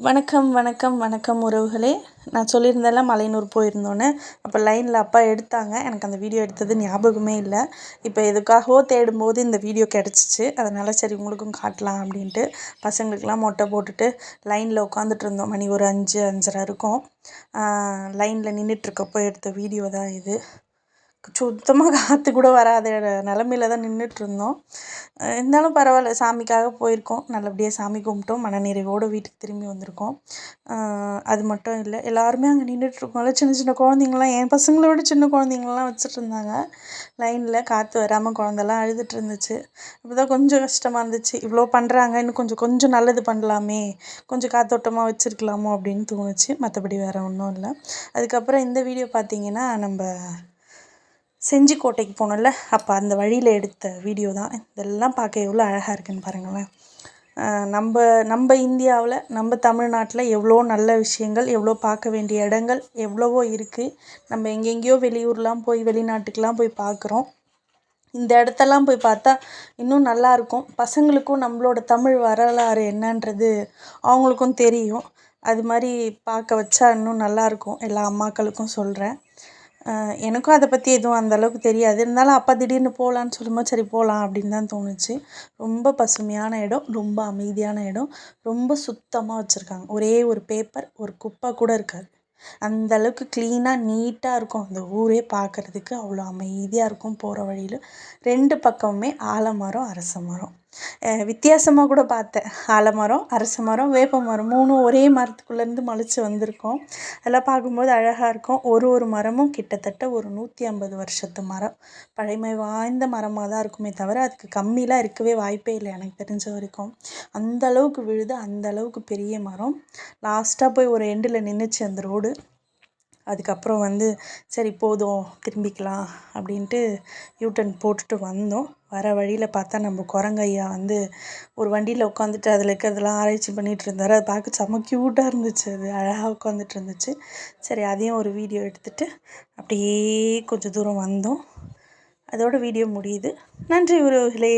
வணக்கம் வணக்கம் வணக்கம் உறவுகளே. நான் சொல்லியிருந்தேன்ல மலையனூர் போயிருந்தோன்னே. அப்போ லைனில் அப்பா எடுத்தாங்க. எனக்கு அந்த வீடியோ எடுத்தது ஞாபகமே இல்லை. இப்போ எதுக்காகவோ தேடும்போது இந்த வீடியோ கிடச்சிச்சு. அதனால் சரி உங்களுக்கும் காட்டலாம் அப்படின்ட்டு பசங்களுக்கெலாம் மொட்டை போட்டுட்டு லைனில் உட்காந்துட்டு இருந்தோம். மணி ஒரு 5 5:30 இருக்கும். லைனில் நின்றுட்டுருக்கப்போ எடுத்த வீடியோ தான் இது. சுத்தமாக காற்று கூட வராத நிலமையில தான் நின்றுட்டுருந்தோம். இருந்தாலும் பரவாயில்ல, சாமிக்காக போயிருக்கோம். நல்லபடியாக சாமி கும்பிட்டோம். மனநிறைவோடு வீட்டுக்கு திரும்பி வந்திருக்கோம். அது மட்டும் இல்லை, எல்லாருமே அங்கே நின்றுட்டுருக்கோம்ல, சின்ன சின்ன குழந்தைங்களாம், என் பசங்களை விட சின்ன குழந்தைங்களாம் வச்சுட்டு இருந்தாங்க லைனில். காற்று வராமல் குழந்தெல்லாம் அழுதுட்டு இருந்துச்சு. இப்போ தான் கொஞ்சம் கஷ்டமாக இருந்துச்சு. இவ்வளோ பண்ணுறாங்க, இன்னும் கொஞ்சம் கொஞ்சம் நல்லது பண்ணலாமே, கொஞ்சம் காத்தோட்டமாக வச்சுருக்கலாமோ அப்படின்னு தோணுச்சு. மற்றபடி வேறு ஒன்றும் இல்லை. அதுக்கப்புறம் இந்த வீடியோ பார்த்திங்கன்னா, நம்ம செஞ்சிக்கோட்டைக்கு போனோம்ல, அப்போ அந்த வழியில் எடுத்த வீடியோ தான். இதெல்லாம் பார்க்க எவ்வளோ அழகாக இருக்குதுன்னு பாருங்களேன். நம்ம இந்தியாவில், நம்ம தமிழ்நாட்டில் எவ்வளோ நல்ல விஷயங்கள், எவ்வளோ பார்க்க வேண்டிய இடங்கள் எவ்வளவோ இருக்குது. நம்ம எங்கெங்கேயோ வெளியூர்லாம் போய், வெளிநாட்டுக்கெலாம் போய் பார்க்குறோம். இந்த இடத்தெல்லாம் போய் பார்த்தா இன்னும் நல்லாயிருக்கும். பசங்களுக்கும் நம்மளோட தமிழ் வரலாறு என்னன்றது அவங்களுக்கும் தெரியும். அது மாதிரி பார்க்க வச்சா இன்னும் நல்லாயிருக்கும். எல்லா அம்மாக்களுக்கும் சொல்கிறேன். எனக்கும் அதை பற்றி எதுவும் அந்தளவுக்கு தெரியாது. இருந்தாலும் அப்பா திடீர்னு போகலான்னு சொல்லும்போது சரி போகலாம் அப்படின்னு தான் தோணுச்சு. ரொம்ப பசுமையான இடம், ரொம்ப அமைதியான இடம், ரொம்ப சுத்தமாக வச்சுருக்காங்க. ஒரே ஒரு பேப்பர், ஒரு குப்பை கூட இருக்காது. அந்தளவுக்கு க்ளீனாக நீட்டாக இருக்கும். அந்த ஊரே பார்க்குறதுக்கு அவ்வளோ அமைதியாக இருக்கும். போகிற வழியில் 2 பக்கமுமே ஆலமரம், அரச மரம். வித்தியாசமாக கூட பார்த்தேன். ஆலமரம், அரச மரம், வேப்ப மரம் 3ம் ஒரே மரத்துக்குள்ளேருந்து முளைச்சி வந்திருக்கும். அதெல்லாம் பார்க்கும்போது அழகாக இருக்கும். ஒரு மரமும் கிட்டத்தட்ட ஒரு 150 வருஷத்து மரம். பழமை வாய்ந்த மரமாக தான் இருக்குமே தவிர அதுக்கு கம்மிலாம் இருக்கவே வாய்ப்பே இல்லை எனக்கு தெரிஞ்ச வரைக்கும். அந்தளவுக்கு விழுது, அந்தளவுக்கு பெரிய மரம். லாஸ்ட்டாக போய் ஒரு எண்டில் நின்றுச்சு அந்த ரோடு. அதுக்கப்புறம் சரி போதும் திரும்பிக்கலாம் அப்படின்ட்டு யூட்டன் போட்டுட்டு வந்தோம். வர வழியில் பார்த்தா நம்ம குரங்கையா ஒரு வண்டியில் உட்காந்துட்டு அதில் இருக்கிறதெல்லாம் ஆராய்ச்சி பண்ணிகிட்டு இருந்தார். அதை பார்க்க செம்ம க்யூட்டாக இருந்துச்சு. அது அழகாக உட்காந்துட்டு இருந்துச்சு. சரி அதையும் ஒரு வீடியோ எடுத்துகிட்டு அப்படியே கொஞ்சம் தூரம் வந்தோம். அதோட வீடியோ முடியுது. நன்றி உறவுகளே.